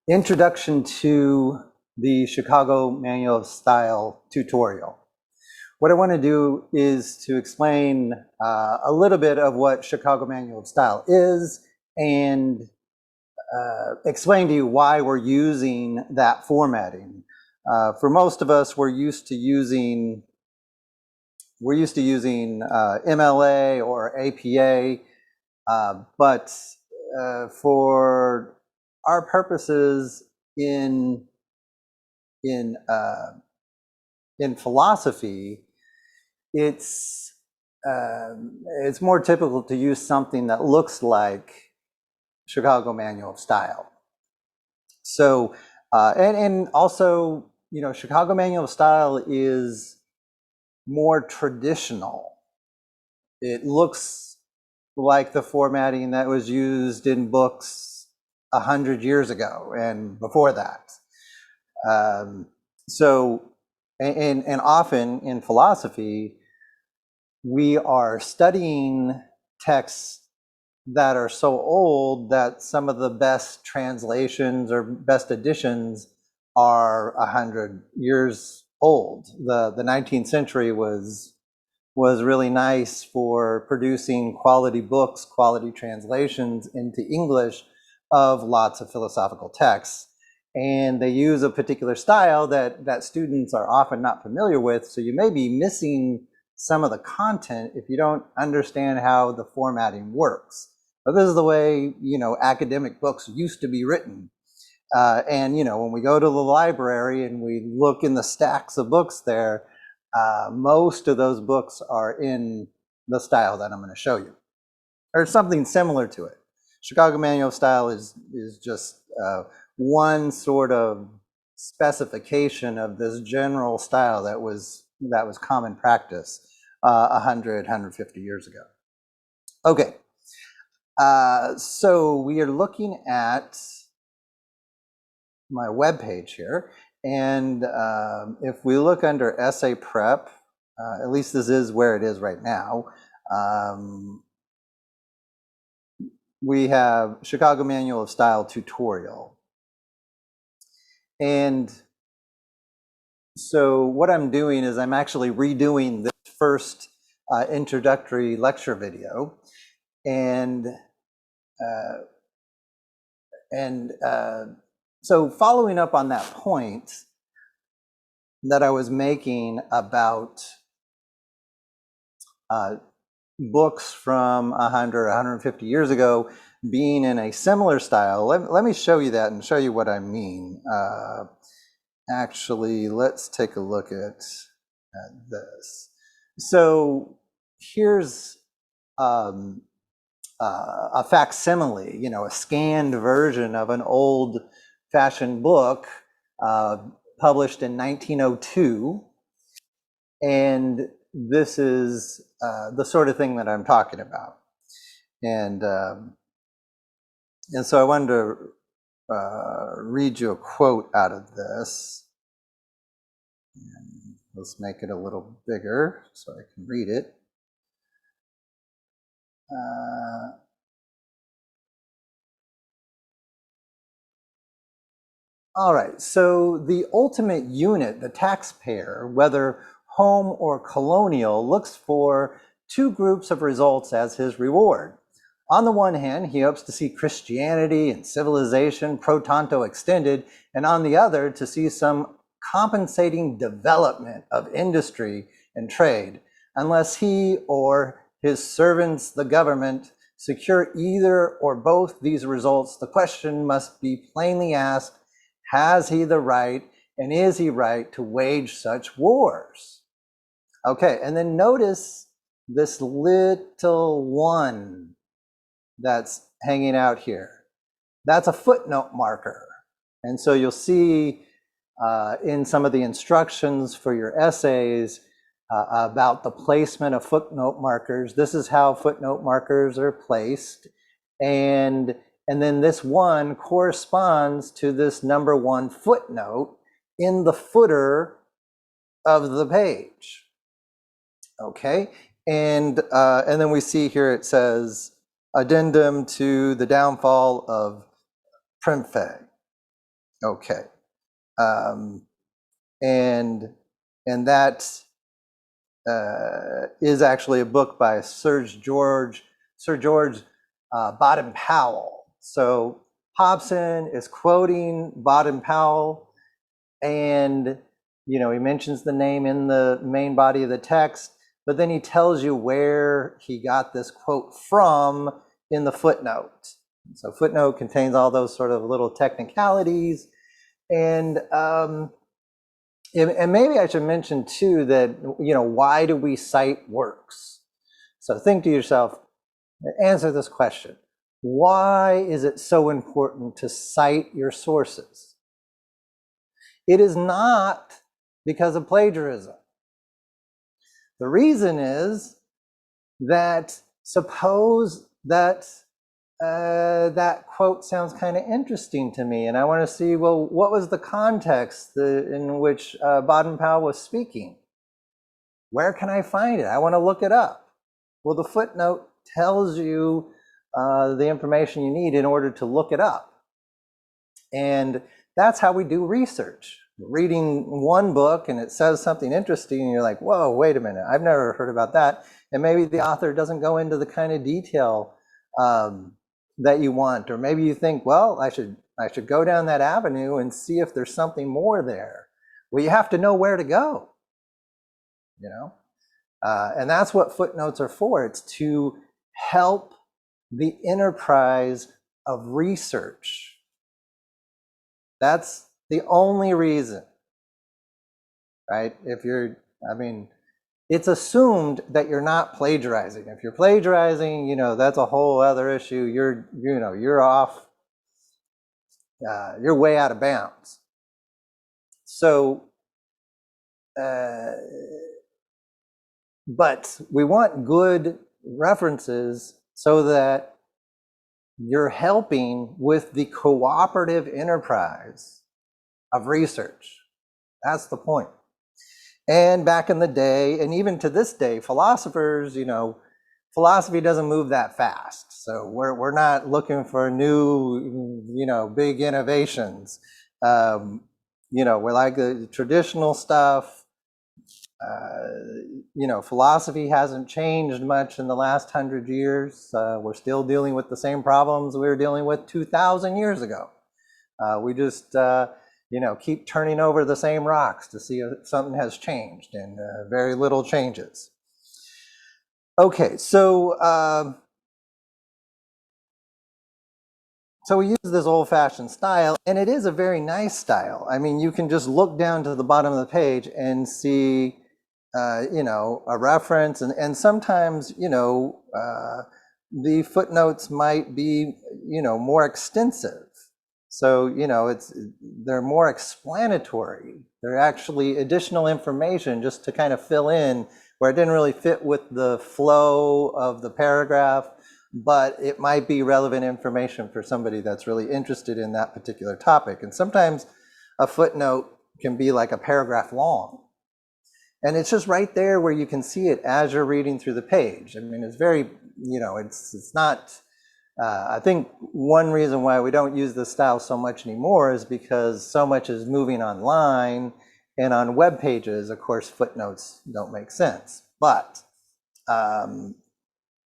Introduction to the Chicago Manual of Style tutorial. What I want to do is to explain a little bit of what Chicago Manual of Style is and explain to you why we're using that formatting. For most of us, we're used to using MLA or APA, but for our purposes in philosophy, it's more typical to use something that looks like Chicago Manual of Style. So, and also, you know, Chicago Manual of Style is more traditional. It looks like the formatting that was used in books 100 years ago and before that. And often in philosophy, we are studying texts that are so old that some of the best translations or best editions are 100 years old. The 19th century was really nice for producing quality books, quality translations into English of lots of philosophical texts. And they use a particular style that students are often not familiar with, so you may be missing some of the content if you don't understand how the formatting works. But this is the way, you know, academic books used to be written. And, you know, when we go to the library and we look in the stacks of books there, most of those books are in the style that I'm going to show you, or something similar to it. Chicago Manual of Style is just one sort of specification of this general style that was common practice 150 years ago. Okay, so we are looking at my web page here, and if we look under essay prep, at least this is where it is right now. We have Chicago Manual of Style tutorial. And so what I'm doing is I'm actually redoing this first introductory lecture video. And so following up on that point that I was making about books from 100, 150 years ago being in a similar style. Let me show you that and show you what I mean. Actually, let's take a look at this. So here's a facsimile, you know, a scanned version of an old-fashioned book published in 1902. And this is the sort of thing that I'm talking about. And so I wanted to read you a quote out of this. And let's make it a little bigger so I can read it. All right, so the ultimate unit, the taxpayer, whether home or colonial, looks for two groups of results as his reward. On the one hand, he hopes to see Christianity and civilization pro tanto extended, and on the other, to see some compensating development of industry and trade. Unless he or his servants, the government, secure either or both these results, the question must be plainly asked, has he the right, and is he right to wage such wars? Okay, and then notice this little one that's hanging out here. That's a footnote marker. And so you'll see in some of the instructions for your essays about the placement of footnote markers. This is how footnote markers are placed. And then this one corresponds to this number one footnote in the footer of the page. Okay, and then we see here it says addendum to the downfall of Primfe. Okay. And that is actually a book by Sir George Baden-Powell. So Hobson is quoting Baden-Powell, and he mentions the name in the main body of the text, but then he tells you where he got this quote from in the footnote. So footnote contains all those sort of little technicalities, and maybe I should mention too that, why do we cite works? So think to yourself, answer this question. Why is it so important to cite your sources? It is not because of plagiarism. The reason is that suppose that that quote sounds kind of interesting to me, and I want to see, well, what was the context in which Baden-Powell was speaking? Where can I find it? I want to look it up. Well, the footnote tells you the information you need in order to look it up. And that's how we do research. Reading one book and it says something interesting and you're like, whoa, wait a minute, I've never heard about that. And maybe the author doesn't go into the kind of detail that you want, or maybe you think, well, I should go down that avenue and see if there's something more there. Well, you have to know where to go, and that's what footnotes are for. It's to help the enterprise of research. That's the only reason, right? It's assumed that you're not plagiarizing. If you're plagiarizing, that's a whole other issue. You're off, you're way out of bounds. So, but we want good references so that you're helping with the cooperative enterprise of research. That's the point. And back in the day, and even to this day, philosophers, philosophy doesn't move that fast. So we're not looking for new, big innovations. We're like the traditional stuff. Philosophy hasn't changed much in the last 100 years. We're still dealing with the same problems we were dealing with 2,000 years ago. We just, keep turning over the same rocks to see if something has changed, and very little changes. Okay, so we use this old-fashioned style, and it is a very nice style. I mean, you can just look down to the bottom of the page and see a reference, and sometimes, the footnotes might be, more extensive. So, they're more explanatory. They're actually additional information just to kind of fill in where it didn't really fit with the flow of the paragraph, but it might be relevant information for somebody that's really interested in that particular topic. And sometimes a footnote can be like a paragraph long. And it's just right there where you can see it as you're reading through the page. I mean, it's very, it's not, I think one reason why we don't use this style so much anymore is because so much is moving online, and on web pages, of course, footnotes don't make sense. But,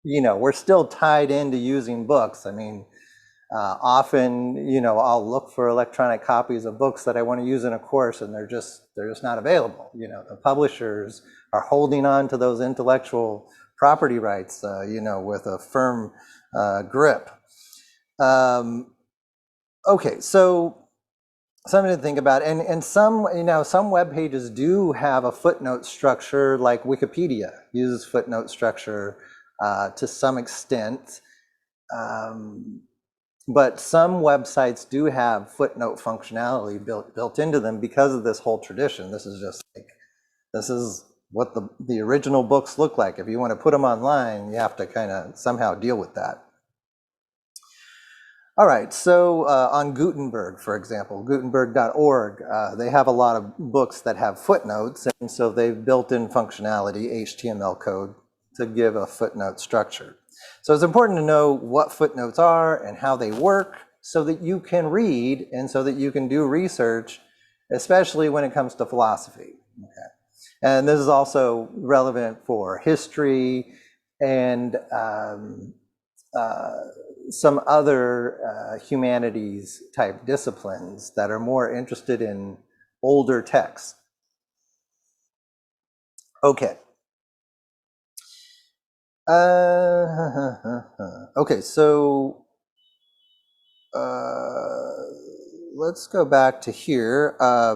we're still tied into using books. I mean, often, I'll look for electronic copies of books that I want to use in a course, and they're just not available. The publishers are holding on to those intellectual property rights, with a firm grip. Okay, so something to think about, and some web pages do have a footnote structure, like Wikipedia uses footnote structure to some extent. But some websites do have footnote functionality built into them because of this whole tradition. This is what the original books look like. If you want to put them online, you have to kind of somehow deal with that. All right, so on Gutenberg, for example, Gutenberg.org, they have a lot of books that have footnotes, and so they've built in functionality, HTML code, to give a footnote structure. So it's important to know what footnotes are and how they work. so that you can read and so that you can do research, especially when it comes to philosophy. Okay. And this is also relevant for history and some other humanities type disciplines that are more interested in older texts. Okay. Okay, so let's go back to here. I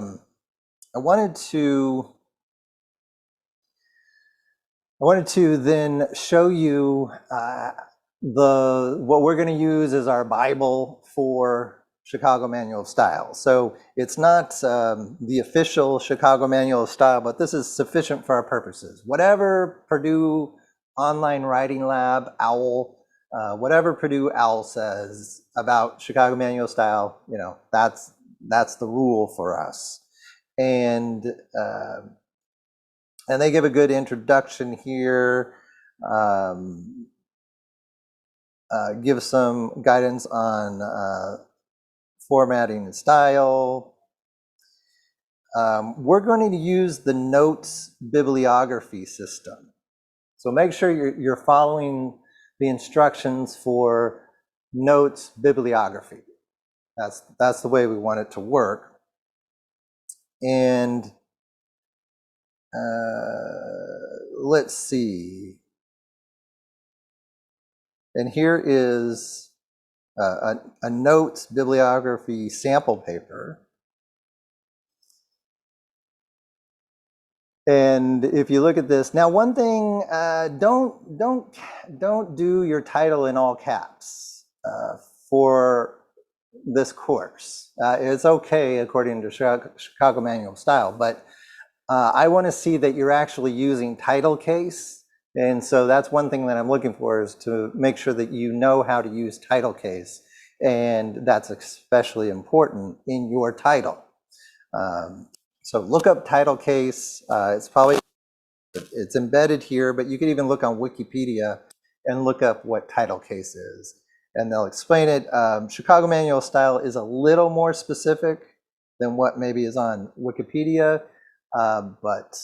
wanted to then show you what we're going to use as our Bible for Chicago Manual of Style. So it's not the official Chicago Manual of Style, but this is sufficient for our purposes. Whatever Purdue Online Writing Lab, OWL, whatever Purdue OWL says about Chicago Manual of Style, you know, that's the rule for us. And they give a good introduction here. Give some guidance on formatting and style. We're going to use the notes bibliography system. So make sure you're following the instructions for notes bibliography. That's the way we want it to work. And let's see. And here is a notes bibliography sample paper. And if you look at this, now one thing, don't do your title in all caps for this course. It's okay according to Chicago Manual of Style, but I want to see that you're actually using title case. And so that's one thing that I'm looking for, is to make sure that you know how to use title case. And that's especially important in your title. So look up title case. It's embedded here, but you can even look on Wikipedia and look up what title case is, and they'll explain it. Chicago Manual of Style is a little more specific than what maybe is on Wikipedia, but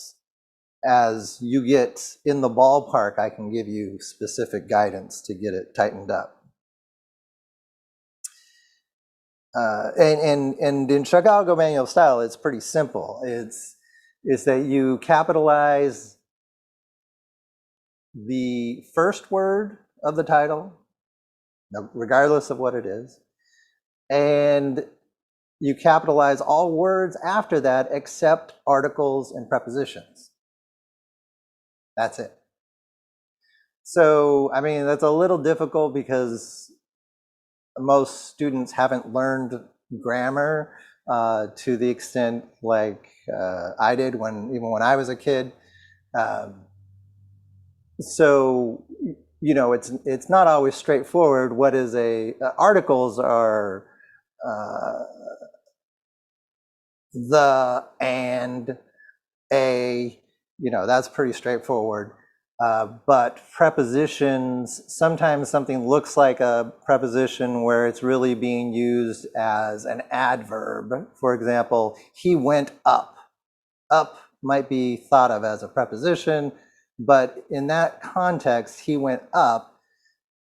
as you get in the ballpark, I can give you specific guidance to get it tightened up. And in Chicago Manual of Style, it's pretty simple. It's that you capitalize the first word of the title, regardless of what it is, and you capitalize all words after that except articles and prepositions. That's it. So, I mean, that's a little difficult because most students haven't learned grammar to the extent like I did even when I was a kid. So, you know, it's not always straightforward. What is articles are the, and, a, you know, that's pretty straightforward. But prepositions, sometimes something looks like a preposition where it's really being used as an adverb. For example, he went up. Up might be thought of as a preposition, but in that context, he went up.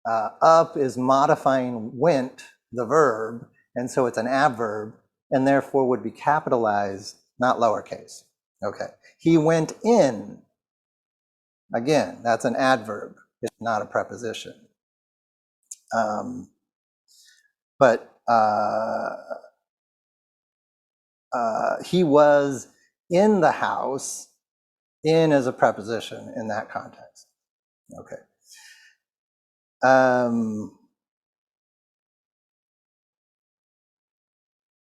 Up is modifying went, the verb, and so it's an adverb, and therefore would be capitalized, not lowercase. Okay. He went in. Again, that's an adverb. It's not a preposition. But he was in the house. In is a preposition in that context. Okay.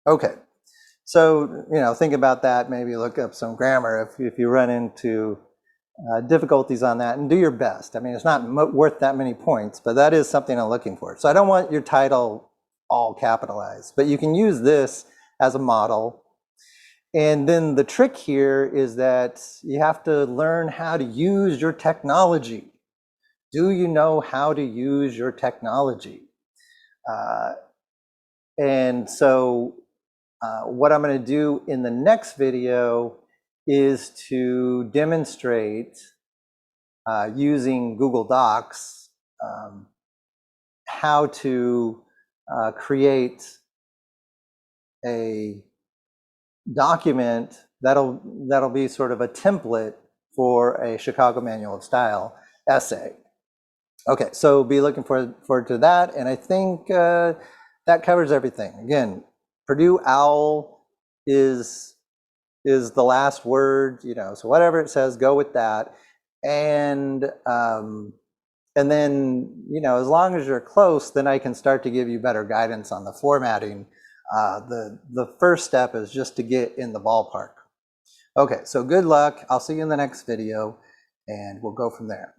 Okay. So, you know, think about that. Maybe look up some grammar if you run into difficulties on that, and do your best. I mean, it's not worth that many points, but that is something I'm looking for. So I don't want your title all capitalized, but you can use this as a model. And then the trick here is that you have to learn how to use your technology. Do you know how to use your technology? And so what I'm going to do in the next video is to demonstrate using Google Docs how to create a document that'll be sort of a template for a Chicago Manual of Style essay. Okay, so be looking forward to that, and I think that covers everything. Again, Purdue OWL is the last word, you know, so whatever it says, go with that. And then, you know, as long as you're close, then I can start to give you better guidance on the formatting. The first step is just to get in the ballpark. Okay, so good luck. I'll see you in the next video, and we'll go from there.